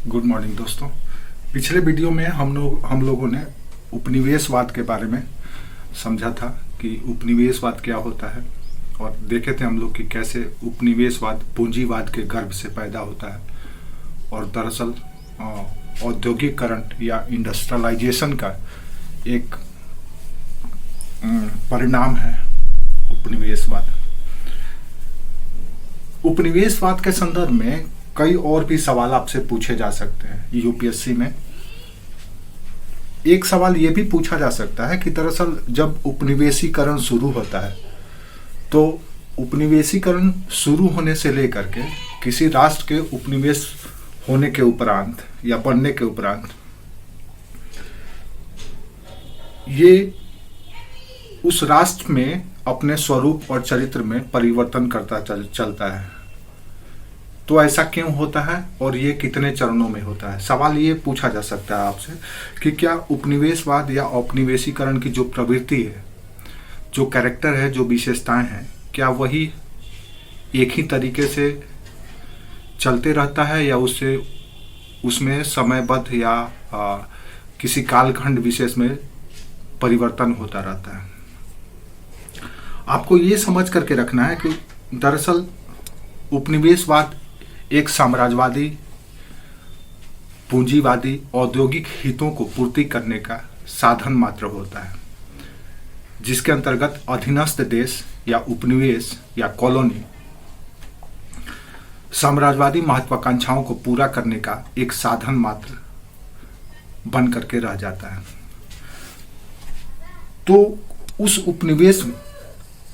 Good morning दोस्तों। पिछले video में हम लोगों ने उपनिवेशवाद के बारे में समझा था कि उपनिवेशवाद क्या होता है, और देखे थे हम लोग कि कैसे उपनिवेशवाद पूंजीवाद के गर्भ से पैदा होता है और दरअसल औद्योगिकरण या इंडस्ट्रियलाइजेशन का एक परिणाम है उपनिवेशवाद। उपनिवेशवाद के संदर्भ में कई और भी सवाल आपसे पूछे जा सकते हैं यूपीएससी में। एक सवाल यह भी पूछा जा सकता है कि दरअसल जब उपनिवेशीकरण शुरू होता है तो उपनिवेशीकरण शुरू होने से लेकर के किसी राष्ट्र के उपनिवेश होने के उपरांत या बनने के उपरांत ये उस राष्ट्र में अपने स्वरूप और चरित्र में परिवर्तन करता चलता है। तो ऐसा क्यों होता है और ये कितने चरणों में होता है? सवाल ये पूछा जा सकता है आपसे कि क्या उपनिवेशवाद या औपनिवेशीकरण की जो प्रवृत्ति है, जो कैरेक्टर है, जो विशेषताएं हैं, क्या वही एक ही तरीके से चलते रहता है या उसमें समयबद्ध या किसी कालखंड विशेष में परिवर्तन होता रहता है? आपको ये समझ करके रखना है कि दरअसल उपनिवेशवाद एक साम्राज्यवादी, पूंजीवादी, औद्योगिक हितों को पूर्ति करने का साधन मात्र होता है, जिसके अंतर्गत अधीनस्थ देश या उपनिवेश या कॉलोनी साम्राज्यवादी महत्वाकांक्षाओं को पूरा करने का एक साधन मात्र बन करके रह जाता है। तो उस उपनिवेश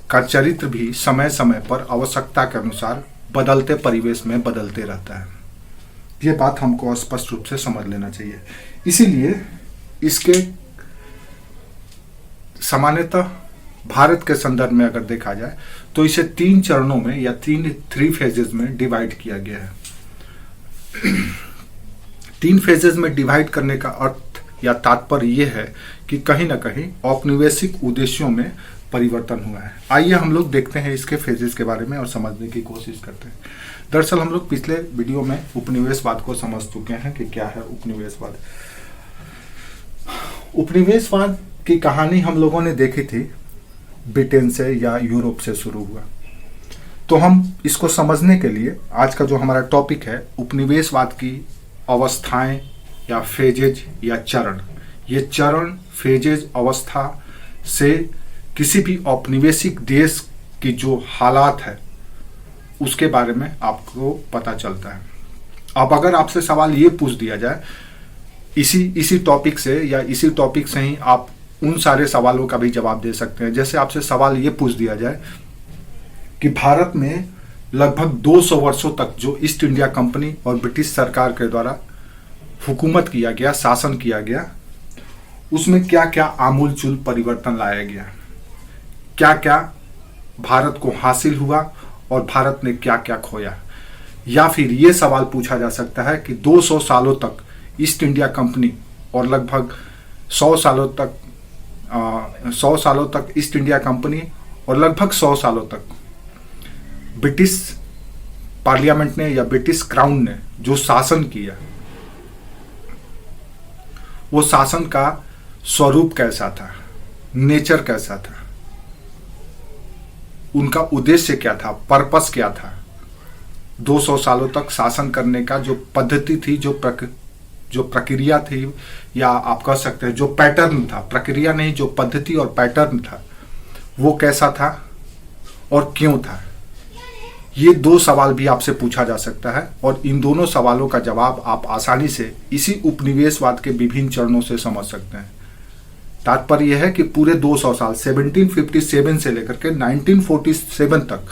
का चरित्र भी समय समय पर आवश्यकता के अनुसार बदलते परिवेश में बदलते रहता है। ये बात हमको स्पष्ट रूप से समझ लेना चाहिए। इसीलिए इसके सामान्यतः भारत के संदर्भ में अगर देखा जाए तो इसे 3 चरणों में या 3 फेजेस में डिवाइड किया गया है। 3 फेजेस में डिवाइड करने का अर्थ या तात्पर्य यह है कि कहीं ना कहीं औपनिवेशिक उद्देश्यों में परिवर्तन हुआ है। आइए हम लोग देखते हैं इसके फेजेस के बारे में और समझने की कोशिश करते हैं। दरअसल हम लोग पिछले वीडियो में उपनिवेशवाद को समझ चुके हैं कि क्या है उपनिवेशवाद। उपनिवेशवाद की कहानी हम लोगों ने देखी थी, ब्रिटेन से या यूरोप से शुरू हुआ। तो हम इसको समझने के लिए आज का जो हमारा टॉपिक है उपनिवेशवाद की अवस्थाएं या फेजेज या चरण, ये चरण, फेजेज, अवस्था से किसी भी औपनिवेशिक देश की जो हालात है उसके बारे में आपको पता चलता है। अब अगर आपसे सवाल ये पूछ दिया जाए इसी टॉपिक से या इसी टॉपिक से ही आप उन सारे सवालों का भी जवाब दे सकते हैं। जैसे आपसे सवाल ये पूछ दिया जाए कि भारत में लगभग 200 वर्षों तक जो ईस्ट इंडिया कंपनी और ब्रिटिश सरकार के द्वारा हुकूमत किया गया, शासन किया गया, उसमें क्या क्या आमूलचूल परिवर्तन लाया गया, क्या क्या भारत को हासिल हुआ और भारत ने क्या क्या खोया। या फिर ये सवाल पूछा जा सकता है कि 200 सालों तक ईस्ट इंडिया कंपनी और लगभग 100 सालों तक ईस्ट इंडिया कंपनी और लगभग 100 सालों तक ब्रिटिश पार्लियामेंट ने या ब्रिटिश क्राउन ने जो शासन किया, वो शासन का स्वरूप कैसा था, नेचर कैसा था, उनका उद्देश्य क्या था, पर्पस क्या था। 200 सालों तक शासन करने का जो पद्धति थी, जो प्रक्रिया थी, या आप कह सकते हैं जो पैटर्न था, प्रक्रिया नहीं, जो पद्धति और पैटर्न था, वो कैसा था और क्यों था। ये 2 सवाल भी आपसे पूछा जा सकता है और इन दोनों सवालों का जवाब आप आसानी से इसी उपनिवेशवाद के विभिन्न चरणों से समझ सकते हैं। तात्पर्य यह है कि पूरे 200 साल 1757 से लेकर के 1947 तक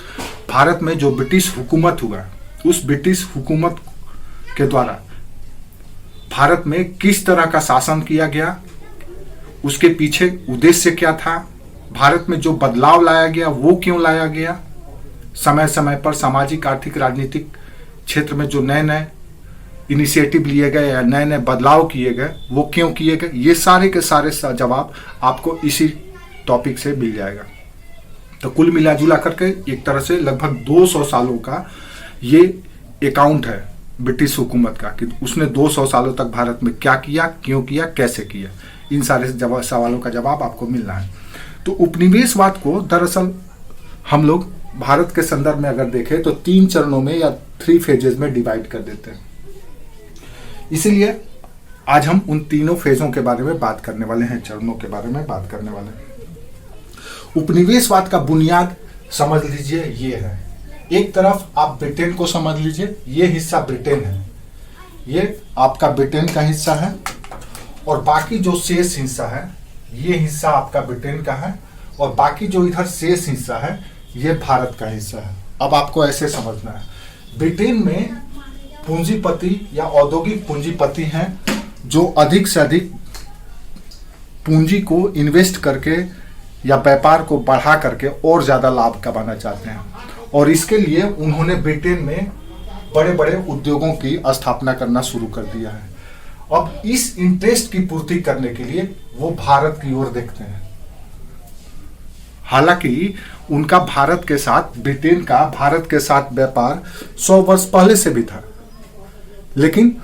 भारत में जो ब्रिटिश हुकूमत हुआ, उस ब्रिटिश हुकूमत के द्वारा भारत में किस तरह का शासन किया गया, उसके पीछे उद्देश्य क्या था, भारत में जो बदलाव लाया गया वो क्यों लाया गया, समय समय पर सामाजिक, आर्थिक, राजनीतिक क्षेत्र में जो नए नए इनिशिएटिव लिए गए या नए नए बदलाव किए गए वो क्यों किए गए, ये सारे के सारे जवाब आपको इसी टॉपिक से मिल जाएगा। तो कुल मिला जुला करके एक तरह से लगभग 200 सालों का ये अकाउंट है ब्रिटिश हुकूमत का कि उसने 200 सालों तक भारत में क्या किया, क्यों किया, कैसे किया, इन सारे सवालों का जवाब आपको मिलना है। तो उपनिवेशवाद को दरअसल हम लोग भारत के संदर्भ में अगर देखें तो 3 चरणों में या 3 फेजेस में डिवाइड कर देते हैं। इसीलिए आज हम उन तीनों फेजों के बारे में बात करने वाले हैं, चरणों के बारे में बात करने वाले हैं। उपनिवेशवाद का बुनियाद समझ लीजिए ये है। एक तरफ आप ब्रिटेन को समझ लीजिए, ये हिस्सा ब्रिटेन है, ये आपका ब्रिटेन का हिस्सा है, और बाकी जो शेष हिस्सा है ये हिस्सा आपका ब्रिटेन का है, और बाकी जो इधर शेष हिस्सा है ये भारत का हिस्सा है। अब आपको ऐसे समझना है, ब्रिटेन में पूंजीपति या औद्योगिक पूंजीपति हैं जो अधिक से अधिक पूंजी को इन्वेस्ट करके या व्यापार को बढ़ा करके और ज्यादा लाभ कमाना चाहते हैं, और इसके लिए उन्होंने ब्रिटेन में बड़े बड़े उद्योगों की स्थापना करना शुरू कर दिया है। अब इस इंटरेस्ट की पूर्ति करने के लिए वो भारत की ओर देखते हैं। हालांकि उनका भारत के साथ, ब्रिटेन का भारत के साथ व्यापार 100 वर्ष पहले से भी था, लेकिन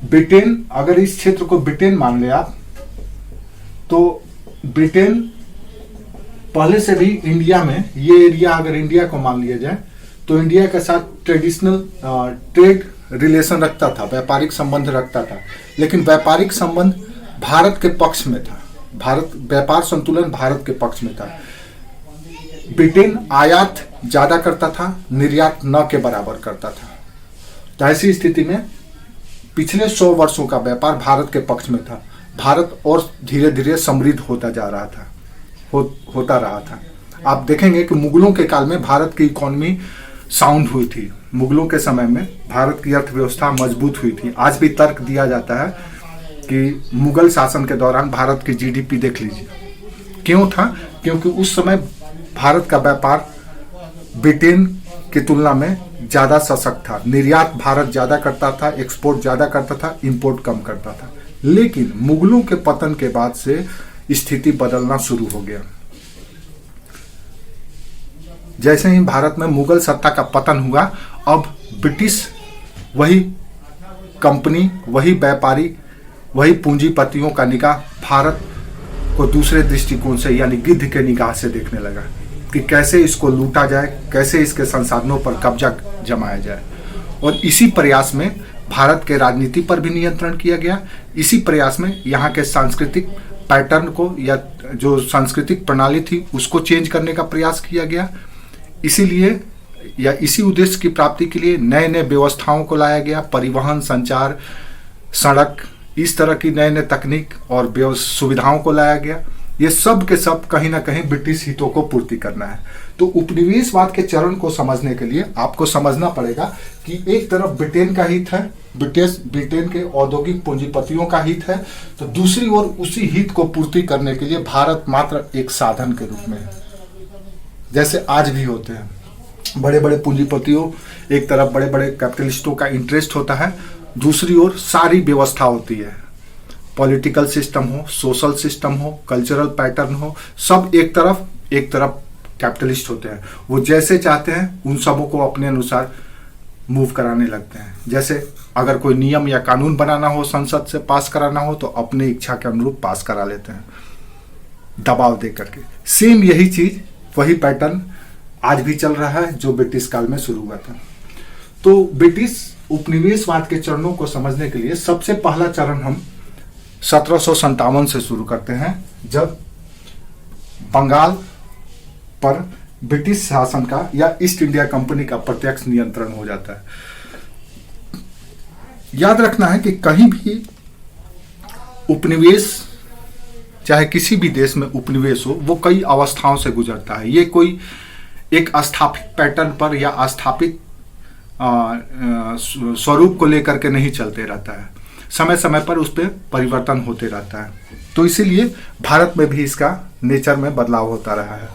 ब्रिटेन, अगर इस क्षेत्र को ब्रिटेन मान ले आप, तो ब्रिटेन पहले से भी इंडिया में, ये एरिया अगर इंडिया को मान लिया जाए तो इंडिया के साथ ट्रेडिशनल ट्रेड रिलेशन रखता था, व्यापारिक संबंध रखता था, लेकिन व्यापारिक संबंध भारत के पक्ष में था, भारत व्यापार संतुलन भारत के पक्ष में था। ब्रिटेन आयात ज्यादा करता था, निर्यात न के बराबर करता था। तो ऐसी स्थिति में पिछले 100 वर्षों का व्यापार भारत के पक्ष में था। भारत और धीरे धीरे समृद्ध होता जा रहा था, होता रहा था। आप देखेंगे कि मुगलों के काल में भारत की इकोनॉमी साउंड हुई थी। मुगलों के समय में भारत की अर्थव्यवस्था मजबूत हुई थी। आज भी तर्क दिया जाता है कि मुगल शासन के दौरान भारत की जीडीपी देख लीजिए। क्यों था? क्योंकि उस समय भारत का व्यापार ब्रिटेन की तुलना में ज्यादा सशक्त था। निर्यात भारत ज्यादा करता था, एक्सपोर्ट ज्यादा करता था, इंपोर्ट कम करता था। लेकिन मुगलों के पतन के बाद से स्थिति बदलना शुरू हो गया। जैसे ही भारत में मुगल सत्ता का पतन हुआ, अब ब्रिटिश वही कंपनी, वही व्यापारी, वही पूंजीपतियों का निगाह भारत को दूसरे दृष्टिकोण से, यानी गिद्ध के निगाह से देखने लगा कि कैसे इसको लूटा जाए, कैसे इसके संसाधनों पर कब्जा जमाया जाए। और इसी प्रयास में भारत के राजनीति पर भी नियंत्रण किया गया। इसी प्रयास में यहाँ के सांस्कृतिक पैटर्न को, या जो सांस्कृतिक प्रणाली थी, उसको चेंज करने का प्रयास किया गया। इसीलिए या इसी उद्देश्य की प्राप्ति के लिए नए नए व्यवस्थाओं को लाया गया। परिवहन, संचार, सड़क, इस तरह की नए नए तकनीक और सुविधाओं को लाया गया। ये सब के सब कहीं ना कहीं ब्रिटिश हितों को पूर्ति करना है। तो उपनिवेशवाद के चरण को समझने के लिए आपको समझना पड़ेगा कि एक तरफ ब्रिटेन का हित है, ब्रिटेन के औद्योगिक पूंजीपतियों का हित है, तो दूसरी ओर उसी हित को पूर्ति करने के लिए भारत मात्र एक साधन के रूप में है। जैसे आज भी होते हैं, बड़े बड़े पूंजीपतियों, एक तरफ बड़े बड़े कैपिटलिस्टों का इंटरेस्ट होता है, दूसरी ओर सारी व्यवस्था होती है, पॉलिटिकल सिस्टम हो, सोशल सिस्टम हो, कल्चरल पैटर्न हो, सब एक तरफ कैपिटलिस्ट होते हैं। वो जैसे चाहते हैं उन सबों को अपने अनुसार मूव कराने लगते हैं। जैसे अगर कोई नियम या कानून बनाना हो, संसद से पास कराना हो, तो अपनी इच्छा के अनुरूप पास करा लेते हैं, दबाव दे करके। सेम यही चीज, वही पैटर्न आज भी चल रहा है जो ब्रिटिश काल में शुरू हुआ था। तो ब्रिटिश उपनिवेशवाद के चरणों को समझने के लिए सबसे पहला चरण हम 1757 से शुरू करते हैं, जब बंगाल पर ब्रिटिश शासन का या ईस्ट इंडिया कंपनी का प्रत्यक्ष नियंत्रण हो जाता है। याद रखना है कि कहीं भी उपनिवेश, चाहे किसी भी देश में उपनिवेश हो, वो कई अवस्थाओं से गुजरता है। ये कोई एक स्थापित पैटर्न पर या स्थापित स्वरूप को लेकर के नहीं चलते रहता है, समय समय पर उस पर परिवर्तन होते रहता है। तो इसीलिए भारत में भी इसका नेचर में बदलाव होता रहा है।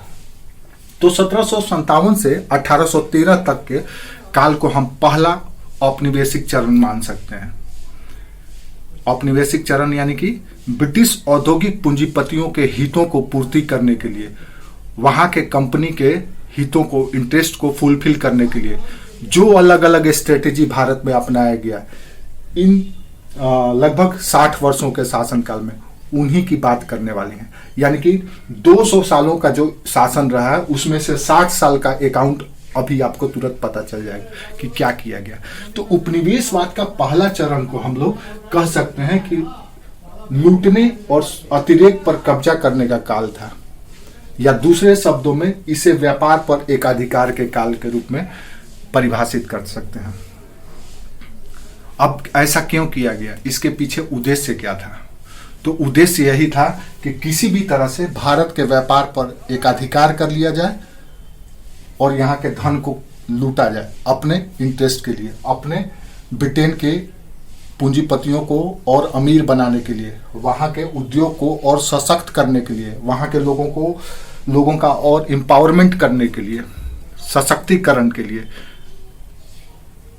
तो 1757 से 1813 तक के काल को हम पहला औपनिवेशिक चरण मान सकते हैं। औपनिवेशिक चरण यानी कि ब्रिटिश औद्योगिक पूंजीपतियों के हितों को पूर्ति करने के लिए, वहां के कंपनी के हितों को, इंटरेस्ट को फुलफिल करने के लिए जो अलग अलग स्ट्रेटेजी भारत में अपनाया गया इन लगभग 60 वर्षों के शासनकाल में, उन्हीं की बात करने वाली हैं। यानी कि 200 सालों का जो शासन रहा है उसमें से 60 साल का अकाउंट अभी आपको तुरंत पता चल जाएगा कि क्या किया गया। तो उपनिवेशवाद का पहला चरण को हम लोग कह सकते हैं कि लूटने और अतिरेक पर कब्जा करने का काल था, या दूसरे शब्दों में इसे व्यापार पर एकाधिकार के काल के रूप में परिभाषित कर सकते हैं। अब ऐसा क्यों किया गया, इसके पीछे उद्देश्य क्या था? तो उद्देश्य यही था कि किसी भी तरह से भारत के व्यापार पर एकाधिकार कर लिया जाए और यहाँ के धन को लूटा जाए अपने इंटरेस्ट के लिए, अपने ब्रिटेन के पूंजीपतियों को और अमीर बनाने के लिए, वहाँ के उद्योग को और सशक्त करने के लिए, वहाँ के लोगों का और एम्पावरमेंट करने के लिए, सशक्तिकरण के लिए,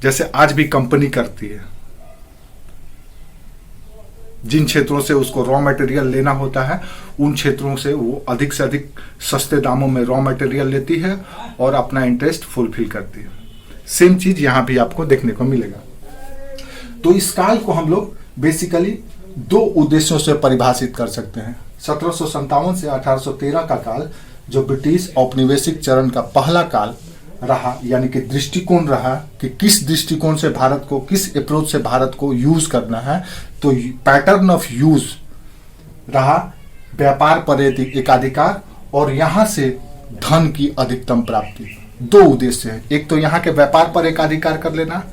जैसे आज भी कंपनी करती है। जिन क्षेत्रों से उसको रॉ मटेरियल लेना होता है उन क्षेत्रों से वो अधिक से अधिक सस्ते दामों में रॉ मटेरियल लेती है और अपना इंटरेस्ट फुलफिल करती है। सेम चीज यहां भी आपको देखने को मिलेगा। तो इस काल को हम लोग बेसिकली दो उद्देश्यों से परिभाषित कर सकते हैं। 1757 से 1813 का काल जो ब्रिटिश औपनिवेशिक चरण का पहला काल रहा, यानी कि दृष्टिकोण रहा कि किस दृष्टिकोण से भारत को, किस अप्रोच से भारत को यूज करना है। तो पैटर्न ऑफ यूज रहा व्यापार पर एकाधिकार और यहां से धन की अधिकतम प्राप्ति। दो उद्देश्य है, एक तो यहाँ के व्यापार पर एकाधिकार कर लेना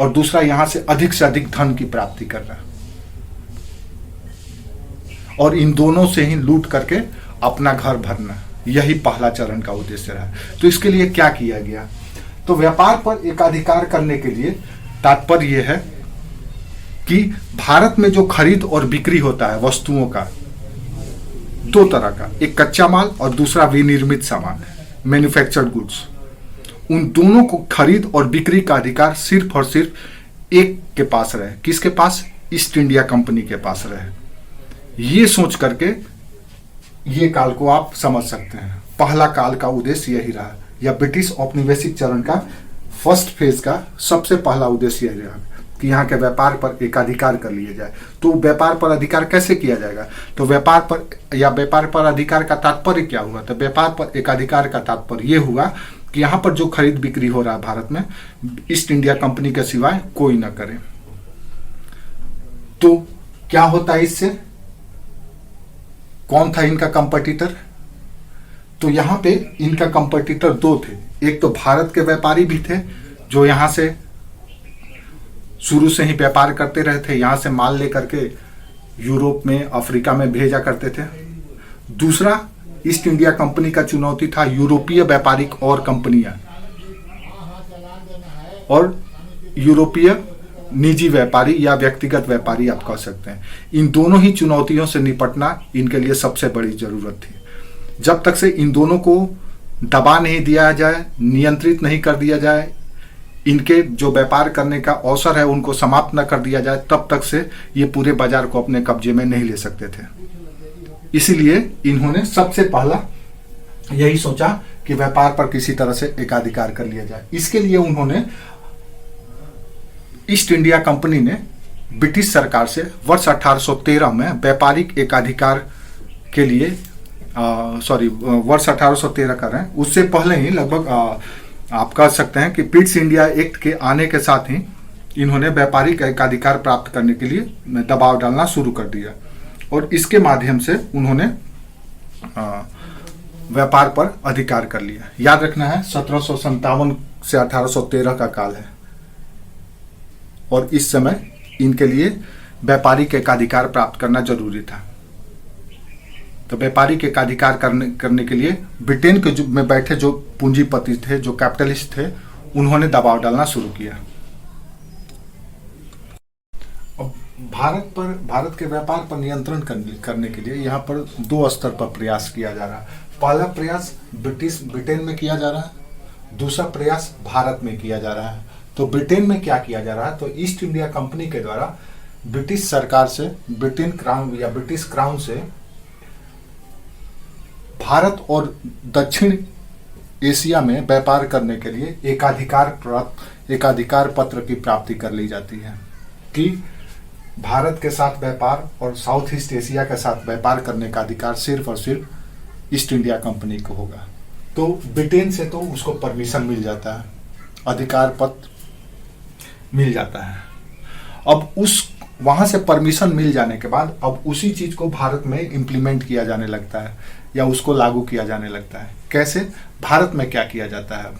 और दूसरा यहां से अधिक धन की प्राप्ति करना, और इन दोनों से ही लूट करके अपना घर भरना। यही पहला चरण का उद्देश्य रहा। तो इसके लिए क्या किया गया? तो व्यापार पर एकाधिकार करने के लिए तात्पर्य यह है कि भारत में जो खरीद और बिक्री होता है वस्तुओं का, दो तरह का, एक कच्चा माल और दूसरा विनिर्मित सामान, मैन्युफैक्चर्ड गुड्स। उन दोनों को खरीद और बिक्री का अधिकार सिर्फ और सिर्फ एक के पास रहे। किसके पास? ईस्ट इंडिया कंपनी के पास रहे। ये सोच करके ये काल को आप समझ सकते हैं। पहला काल का उद्देश्य यही रहा, या ब्रिटिश औपनिवेशिक चरण का फर्स्ट फेज का सबसे पहला उद्देश्य यही रहा कि यहाँ के व्यापार पर एकाधिकार कर लिया जाए। तो व्यापार पर अधिकार कैसे किया जाएगा? तो व्यापार पर अधिकार का तात्पर्य क्या हुआ? तो व्यापार पर एकाधिकार का तात्पर्य यह हुआ कि यहाँ पर जो खरीद बिक्री हो रहा है भारत में, ईस्ट इंडिया कंपनी के सिवाय कोई ना करे। तो क्या होता है इससे? कौन था इनका कंपटीटर? तो यहां पे इनका कंपटीटर दो थे। एक तो भारत के व्यापारी भी थे जो यहां से शुरू से ही व्यापार करते रहे थे, यहां से माल लेकर के यूरोप में, अफ्रीका में भेजा करते थे। दूसरा, ईस्ट इंडिया कंपनी का चुनौती था यूरोपीय व्यापारिक और कंपनियां और यूरोपीय निजी व्यापारी या व्यक्तिगत व्यापारी आप कह सकते हैं। इन दोनों ही चुनौतियों से निपटना इनके लिए सबसे बड़ी जरूरत थी। जब तक से इन दोनों को दबा नहीं दिया जाए, नियंत्रित नहीं कर दिया जाए, इनके जो व्यापार करने का अवसर है उनको समाप्त न कर दिया जाए, तब तक से ये पूरे बाजार को अपने कब्जे में नहीं ले सकते थे। इसीलिए इन्होंने सबसे पहला यही सोचा कि व्यापार पर किसी तरह से एकाधिकार कर लिया जाए। इसके लिए उन्होंने, ईस्ट इंडिया कंपनी ने ब्रिटिश सरकार से वर्ष 1813 में व्यापारिक एकाधिकार के लिए वर्ष 1813 कर रहे हैं, उससे पहले ही लगभग आप कह सकते हैं कि पिट्स इंडिया एक्ट के आने के साथ ही इन्होंने व्यापारिक एकाधिकार प्राप्त करने के लिए दबाव डालना शुरू कर दिया और इसके माध्यम से उन्होंने व्यापार पर अधिकार कर लिया। याद रखना है 1757 से 1813 का काल है और इस समय इनके लिए व्यापारिक एकाधिकार प्राप्त करना जरूरी था। तो व्यापारिक एकाधिकार करने के लिए ब्रिटेन के में बैठे जो पूंजीपति थे, जो कैपिटलिस्ट थे, उन्होंने दबाव डालना शुरू किया। भारत के व्यापार पर नियंत्रण करने के लिए यहाँ पर दो स्तर पर प्रयास किया जा रहा है। पहला प्रयास ब्रिटेन में किया जा रहा है, दूसरा प्रयास भारत में किया जा रहा है। तो ब्रिटेन में क्या किया जा रहा है? तो ईस्ट इंडिया कंपनी के द्वारा ब्रिटिश सरकार से, ब्रिटेन क्राउन या ब्रिटिश क्राउन से भारत और दक्षिण एशिया में व्यापार करने के लिए एकाधिकार पत्र की प्राप्ति कर ली जाती है कि भारत के साथ व्यापार और साउथ ईस्ट एशिया के साथ व्यापार करने का अधिकार सिर्फ और सिर्फ ईस्ट इंडिया कंपनी को होगा। तो ब्रिटेन से तो उसको परमिशन मिल जाता है, अधिकार पत्र मिल जाता है। अब उस वहां से परमिशन मिल जाने के बाद अब उसी चीज को भारत में इम्प्लीमेंट किया जाने लगता है या उसको लागू किया जाने लगता है। कैसे? भारत में क्या किया जाता है?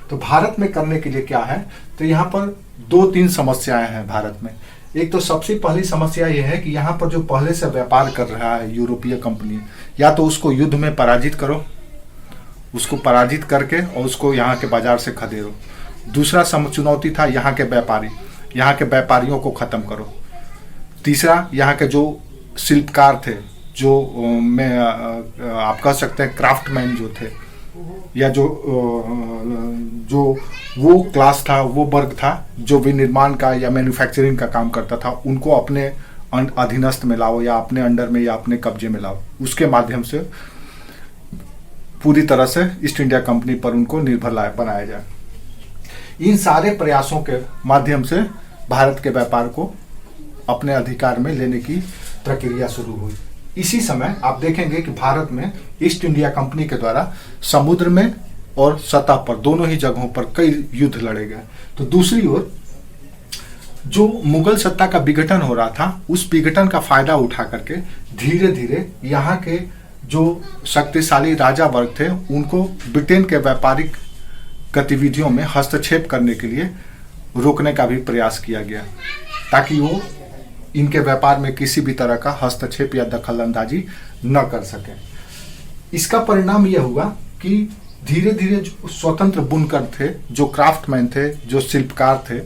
तो भारत में करने के लिए क्या है, तो यहाँ पर 2-3 समस्याएं हैं भारत में। एक तो सबसे पहली समस्या यह है कि यहाँ पर जो पहले से व्यापार कर रहा है यूरोपीय कंपनी, या तो उसको युद्ध में पराजित करो, उसको पराजित करके और उसको यहाँ के बाजार से खदेड़ो। दूसरा चुनौती था यहाँ के व्यापारियों को खत्म करो। तीसरा, यहाँ के जो शिल्पकार थे, जो आप कह सकते हैं क्राफ्टमैन जो थे, या जो वो क्लास था, वो वर्ग था जो विनिर्माण का या मैन्युफैक्चरिंग का काम करता था, उनको अपने अधीनस्थ में लाओ या अपने अंडर में या अपने कब्जे में लाओ। उसके माध्यम से पूरी तरह से ईस्ट इंडिया कंपनी पर उनको निर्भर बनाया जाए। इन सारे प्रयासों के माध्यम से भारत के व्यापार को अपने अधिकार में लेने की प्रक्रिया शुरू हुई। इसी समय आप देखेंगे कि भारत में ईस्ट इंडिया कंपनी के द्वारा समुद्र में और सतह पर दोनों ही जगहों पर कई युद्ध लड़े गए। तो दूसरी ओर जो मुगल सत्ता का विघटन हो रहा था, उस विघटन का फायदा उठा करके धीरे धीरे यहाँ के जो शक्तिशाली राजा वर्ग थे उनको ब्रिटेन के व्यापारिक गतिविधियों में हस्तक्षेप करने के लिए रोकने का भी प्रयास किया गया, ताकि वो इनके व्यापार में किसी भी तरह का हस्तक्षेप या दखल अंदाजी न कर सके। इसका परिणाम यह हुआ कि धीरे धीरे जो स्वतंत्र बुनकर थे, जो क्राफ्टमैन थे, जो शिल्पकार थे,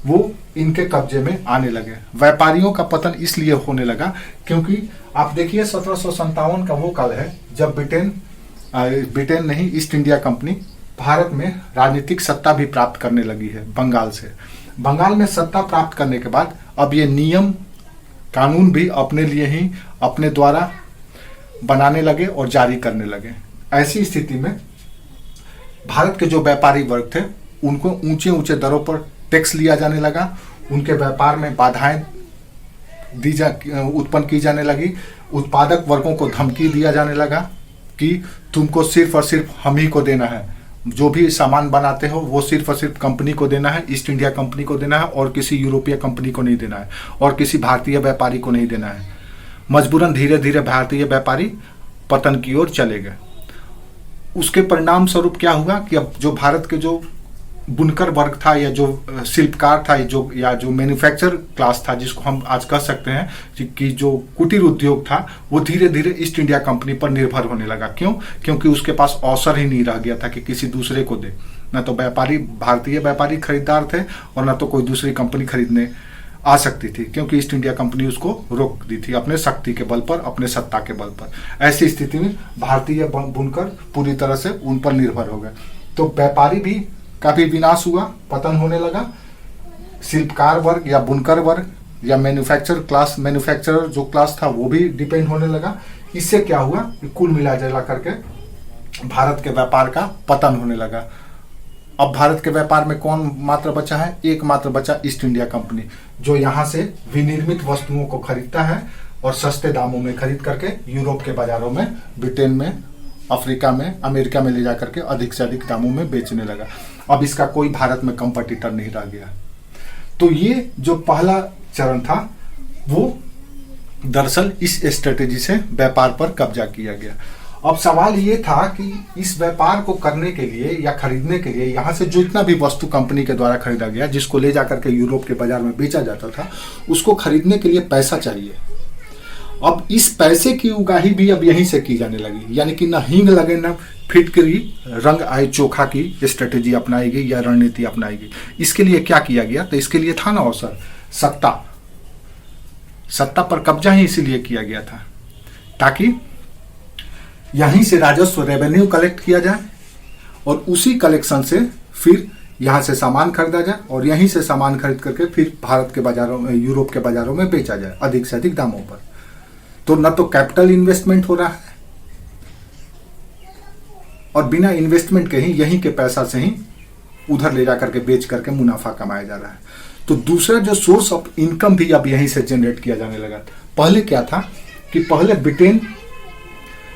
वो इनके कब्जे में आने लगे। व्यापारियों का पतन इसलिए होने लगा क्योंकि आप देखिए 1757 का वो काल है जब ब्रिटेन नहीं, ईस्ट इंडिया कंपनी भारत में राजनीतिक सत्ता भी प्राप्त करने लगी है बंगाल से। बंगाल में सत्ता प्राप्त करने के बाद अब ये नियम कानून भी अपने लिए ही अपने द्वारा बनाने लगे और जारी करने लगे। ऐसी स्थिति में भारत के जो व्यापारी वर्ग थे उनको ऊंचे ऊंचे दरों पर टैक्स लिया जाने लगा, उनके व्यापार में बाधाएं उत्पन्न की जाने लगी। उत्पादक वर्गों को धमकी दिया जाने लगा कि तुमको सिर्फ और सिर्फ हम ही को देना है, जो भी सामान बनाते हो वो सिर्फ और सिर्फ कंपनी को देना है, ईस्ट इंडिया कंपनी को देना है, और किसी यूरोपीय कंपनी को नहीं देना है, और किसी भारतीय व्यापारी को नहीं देना है। मजबूरन धीरे धीरे भारतीय व्यापारी पतन की ओर चले गए। उसके परिणाम स्वरूप क्या हुआ कि अब जो भारत के जो बुनकर वर्ग था या जो शिल्पकार था जो मैन्युफैक्चर क्लास था, जिसको हम आज कह सकते हैं कि जो कुटीर उद्योग था, वो धीरे धीरे ईस्ट इंडिया कंपनी पर निर्भर होने लगा। क्यों? क्योंकि उसके पास अवसर ही नहीं रह गया था कि किसी दूसरे को दे। न तो भारतीय व्यापारी खरीदार थे और न तो कोई दूसरी कंपनी खरीदने आ सकती थी, क्योंकि ईस्ट इंडिया कंपनी उसको रोक दी थी अपने शक्ति के बल पर, अपने सत्ता के बल पर। ऐसी स्थिति में भारतीय बुनकर पूरी तरह से उन पर निर्भर हो गए। तो व्यापारी भी का भी विनाश हुआ, पतन होने लगा। शिल्पकार वर्ग या बुनकर वर्ग या मैन्युफैक्चरर जो क्लास था वो भी डिपेंड होने लगा। इससे क्या हुआ, कुल मिला जुला करके भारत के व्यापार का पतन होने लगा। अब भारत के व्यापार में कौन मात्र बचा है? एकमात्र बचा ईस्ट इंडिया कंपनी, जो यहाँ से विनिर्मित वस्तुओं को खरीदता है और सस्ते दामों में खरीद करके यूरोप के बाजारों में, ब्रिटेन में, अफ्रीका में, अमेरिका में ले जाकर के अधिक से अधिक दामों में बेचने लगा। अब इसका कोई भारत में कंपटीटर नहीं रह गया। तो ये जो पहला चरण था वो दरअसल इस स्ट्रेटेजी से व्यापार पर कब्जा किया गया। अब सवाल ये था कि इस व्यापार को करने के लिए या खरीदने के लिए यहाँ से जितना भी वस्तु कंपनी के द्वारा खरीदा गया, जिसको ले जाकर के यूरोप के बाजार में बेचा जाता था, उसको खरीदने के लिए पैसा चाहिए। अब इस पैसे की उगाही भी अब यहीं से की जाने लगी, यानी कि न हींग लगे न फिटकरी रंग आए चोखा की स्ट्रेटेजी अपनाई गई या रणनीति अपनाई गई। इसके लिए क्या किया गया? तो इसके लिए था ना अवसर, सत्ता पर कब्जा ही इसीलिए किया गया था ताकि यहीं से राजस्व रेवेन्यू कलेक्ट किया जाए और उसी कलेक्शन से फिर यहाँ से सामान खरीदा जाए और यहीं से सामान खरीद करके फिर भारत के बाजारों में, यूरोप के बाजारों में बेचा जाए अधिक से अधिक दामों पर। तो न तो कैपिटल इन्वेस्टमेंट हो रहा है, और बिना इन्वेस्टमेंट के ही यहीं के पैसा से ही उधर ले जा करके बेच करके मुनाफा कमाया जा रहा है। तो दूसरा जो सोर्स ऑफ इनकम भी अब यहीं से जनरेट किया जाने लगा। पहले क्या था कि पहले ब्रिटेन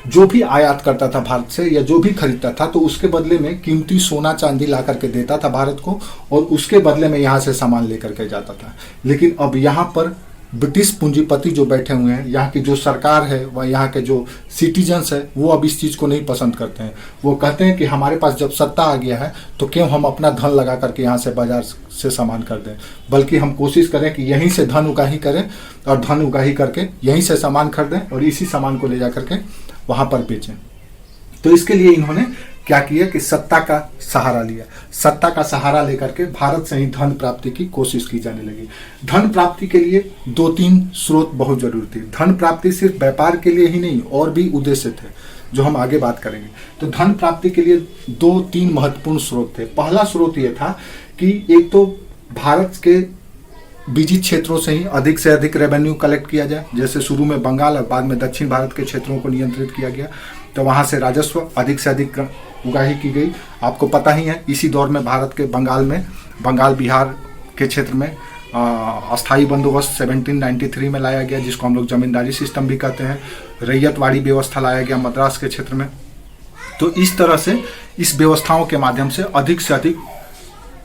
जो भी आयात करता था भारत से या जो भी खरीदता था तो उसके बदले में कीमती सोना चांदी ला करके देता था भारत को, और उसके बदले में यहाँ से सामान लेकर के जाता था। लेकिन अब यहाँ पर ब्रिटिश पूंजीपति जो बैठे हुए हैं, यहाँ की जो सरकार है व यहाँ के जो सिटीजन्स है, वो अब इस चीज़ को नहीं पसंद करते हैं। वो कहते हैं कि हमारे पास जब सत्ता आ गया है तो क्यों हम अपना धन लगा करके यहाँ से बाजार से सामान कर दें, बल्कि हम कोशिश करें कि यहीं से धन उगाही करें और धन उगाही करके यहीं से सामान खरीदें और इसी सामान को ले जा करके वहाँ पर बेचें। तो इसके लिए इन्होंने क्या किया कि सत्ता का सहारा लिया। सत्ता का सहारा लेकर के भारत से ही धन प्राप्ति की कोशिश की जाने लगी। धन प्राप्ति के लिए 2-3 स्रोत बहुत जरूरी थे। धन प्राप्ति सिर्फ व्यापार के लिए ही नहीं, और भी उद्देश्य थे जो हम आगे बात करेंगे। तो धन प्राप्ति के लिए 2-3 महत्वपूर्ण स्रोत थे। पहला स्रोत ये था कि एक तो भारत के बीजी क्षेत्रों से ही से अधिक रेवेन्यू कलेक्ट किया जाए। जैसे शुरू में बंगाल और बाद में दक्षिण भारत के क्षेत्रों को नियंत्रित किया गया, तो वहाँ से राजस्व अधिक से अधिक उगाही की गई। आपको पता ही है इसी दौर में भारत के बंगाल बिहार के क्षेत्र में अस्थाई बंदोबस्त 1793 में लाया गया, जिसको हम लोग जमींदारी सिस्टम भी कहते हैं। रैयतवाड़ी व्यवस्था लाया गया मद्रास के क्षेत्र में। तो इस तरह से इस व्यवस्थाओं के माध्यम से अधिक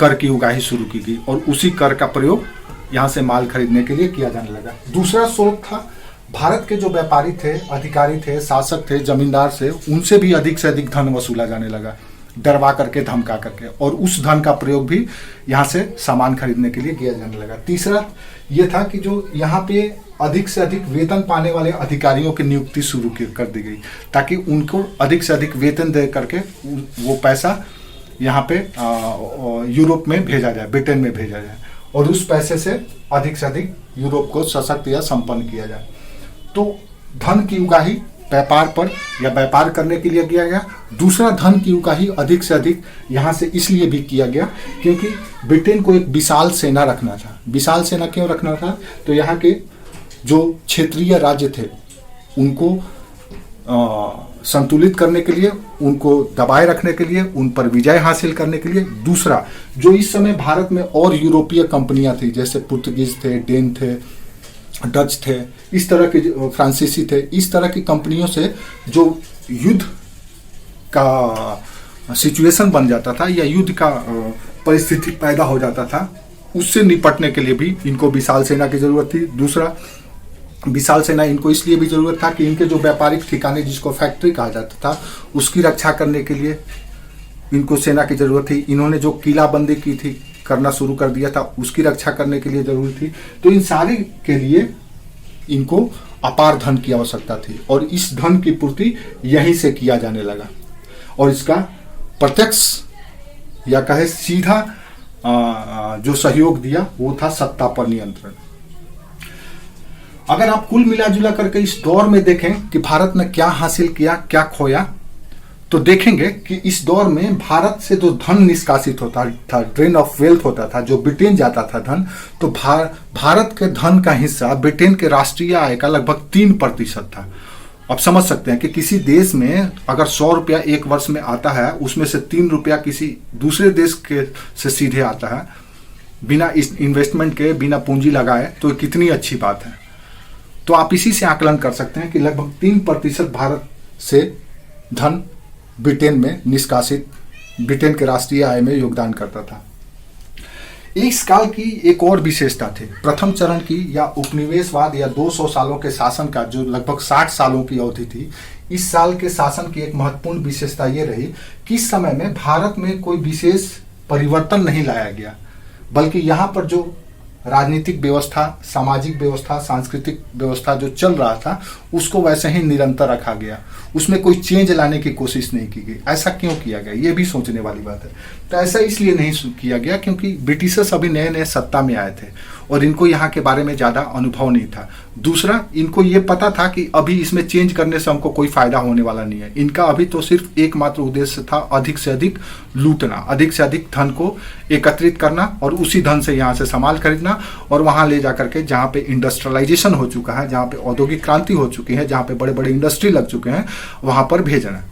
कर की उगाही शुरू की गई और उसी कर का प्रयोग यहाँ से माल खरीदने के लिए किया जाने लगा। दूसरा स्रोत था भारत के जो व्यापारी थे, अधिकारी थे, शासक थे, जमींदार से, उनसे भी अधिक से अधिक धन वसूला जाने लगा, डरवा करके, धमका करके, और उस धन का प्रयोग भी यहाँ से सामान खरीदने के लिए किया जाने लगा। तीसरा ये था कि जो यहाँ पे अधिक से अधिक वेतन पाने वाले अधिकारियों की नियुक्ति शुरू कर दी गई, ताकि उनको अधिक से अधिक वेतन दे करके वो पैसा यहाँ पे यूरोप में भेजा जाए, ब्रिटेन में भेजा जाए, और उस पैसे से अधिक यूरोप को सशक्त या संपन्न किया जाए। तो धन की उगाही व्यापार पर या व्यापार करने के लिए किया गया। दूसरा, धन की उगाही अधिक से अधिक यहाँ से इसलिए भी किया गया क्योंकि ब्रिटेन को एक विशाल सेना रखना था। विशाल सेना क्यों रखना था? तो यहाँ के जो क्षेत्रीय राज्य थे उनको संतुलित करने के लिए, उनको दबाए रखने के लिए, उन पर विजय हासिल करने के लिए। दूसरा, जो इस समय भारत में और यूरोपीय कंपनियां थी, जैसे पुर्तगीज थे, डेन थे, डच थे, इस तरह के फ्रांसीसी थे, इस तरह की कंपनियों से जो युद्ध का सिचुएशन बन जाता था या युद्ध का परिस्थिति पैदा हो जाता था, उससे निपटने के लिए भी इनको विशाल सेना की जरूरत थी। दूसरा, विशाल सेना इनको इसलिए भी जरूरत था कि इनके जो व्यापारिक ठिकाने, जिसको फैक्ट्री कहा जाता था, उसकी रक्षा करने के लिए इनको सेना की जरूरत थी। इन्होंने जो किलाबंदी की थी, करना शुरू कर दिया था, उसकी रक्षा करने के लिए जरूरी थी। तो इन सारे के लिए इनको अपार धन की आवश्यकता थी और इस धन की पूर्ति यहीं से किया जाने लगा। और इसका प्रत्यक्ष या कहे सीधा जो सहयोग दिया वो था सत्ता पर नियंत्रण। अगर आप कुल मिला जुला करके इस दौर में देखें कि भारत ने क्या हासिल किया, क्या खोया, तो देखेंगे कि इस दौर में भारत से जो धन निष्कासित होता था, ड्रेन ऑफ वेल्थ होता था, जो ब्रिटेन जाता था धन, तो भारत के धन का हिस्सा ब्रिटेन के राष्ट्रीय आय का लगभग 3% था। अब समझ सकते हैं कि किसी देश में अगर 100 रुपया एक वर्ष में आता है, उसमें से 3 रुपया किसी दूसरे देश के से सीधे आता है, बिना इन्वेस्टमेंट के, बिना पूंजी लगाए, तो कितनी अच्छी बात है। तो आप इसी से आकलन कर सकते हैं कि लगभग 3% भारत से धन ब्रिटेन में निष्कासित, ब्रिटेन के राष्ट्रीय आय में योगदान करता था। इस काल की एक और विशेषता थी, प्रथम चरण की या उपनिवेशवाद या 200 सालों के शासन का जो लगभग 60 सालों की अवधि थी, इस साल के शासन की एक महत्वपूर्ण विशेषता ये रही कि इस समय में भारत में कोई विशेष परिवर्तन नहीं लाया गया, बल्कि यहाँ पर जो राजनीतिक व्यवस्था, सामाजिक व्यवस्था, सांस्कृतिक व्यवस्था जो चल रहा था, उसको वैसे ही निरंतर रखा गया। उसमें कोई चेंज लाने की कोशिश नहीं की गई। ऐसा क्यों किया गया, ये भी सोचने वाली बात है। तो ऐसा इसलिए नहीं किया गया क्योंकि ब्रिटिशर्स अभी नए नए सत्ता में आए थे और इनको यहाँ के बारे में ज़्यादा अनुभव नहीं था। दूसरा, इनको ये पता था कि अभी इसमें चेंज करने से हमको कोई फायदा होने वाला नहीं है। इनका अभी तो सिर्फ एकमात्र उद्देश्य था अधिक से अधिक लूटना, अधिक से अधिक धन को एकत्रित करना और उसी धन से यहाँ से सामान खरीदना और वहाँ ले जा करके जहाँ पे इंडस्ट्रियलाइजेशन हो चुका है, जहाँ पे औद्योगिक क्रांति हो चुकी है, जहाँ पे बड़े बड़े इंडस्ट्री लग चुके हैं, वहाँ पर भेजना।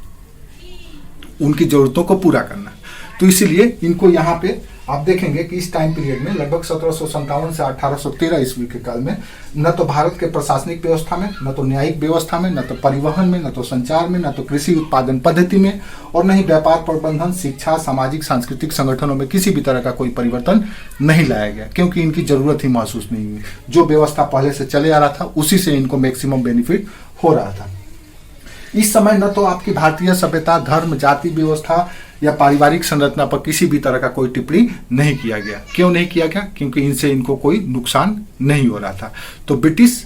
उनकी जरूरतों को पूरा करना। तो इसीलिए इनको यहाँ पे आप देखेंगे कि इस टाइम पीरियड में लगभग 1757 से 1813 ईस्वी के काल में न तो भारत के प्रशासनिक व्यवस्था में, न तो न्यायिक व्यवस्था में, न तो परिवहन में, न तो संचार में, न तो कृषि उत्पादन पद्धति में, और न ही व्यापार प्रबंधन, शिक्षा, सामाजिक सांस्कृतिक संगठनों में किसी भी तरह का कोई परिवर्तन नहीं लाया गया, क्योंकि इनकी जरूरत ही महसूस नहीं हुई। जो व्यवस्था पहले से चले आ रहा था उसी से इनको मैक्सिमम बेनिफिट हो रहा था। इस समय न तो आपकी भारतीय सभ्यता, धर्म, जाति व्यवस्था या पारिवारिक संरचना पर किसी भी तरह का कोई टिप्पणी नहीं किया गया। क्यों नहीं किया गया? क्योंकि इनसे इनको कोई नुकसान नहीं हो रहा था। तो ब्रिटिश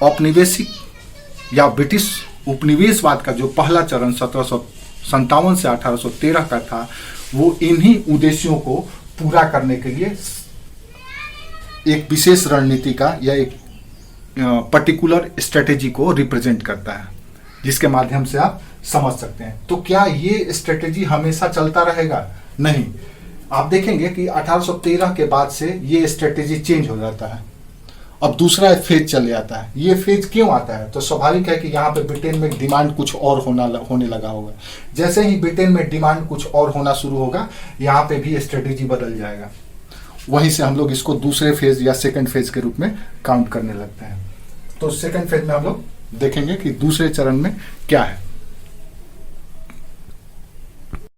औपनिवेशिक या ब्रिटिश उपनिवेशवाद का जो पहला चरण 1757 से 1813 का था, वो इन्हीं उद्देश्यों को पूरा करने के लिए एक विशेष रणनीति का या एक पर्टिकुलर स्ट्रेटेजी को रिप्रेजेंट करता है, जिसके माध्यम से आप समझ सकते हैं। तो क्या ये स्ट्रेटेजी हमेशा चलता रहेगा? नहीं। आप देखेंगे कि 1813 के बाद से ये स्ट्रेटेजी चेंज हो जाता है, अब दूसरा फेज चले आता है। ये फेज क्यों आता है? तो स्वाभाविक है कि यहाँ पे ब्रिटेन में डिमांड कुछ और होने लगा होगा। जैसे ही ब्रिटेन में डिमांड कुछ और होना शुरू होगा, यहाँ पे भी स्ट्रेटेजी बदल जाएगा। वहीं से हम लोग इसको दूसरे फेज या सेकंड फेज के रूप में काउंट करने लगते हैं। तो सेकंड फेज में हम लोग देखेंगे कि दूसरे चरण में क्या है।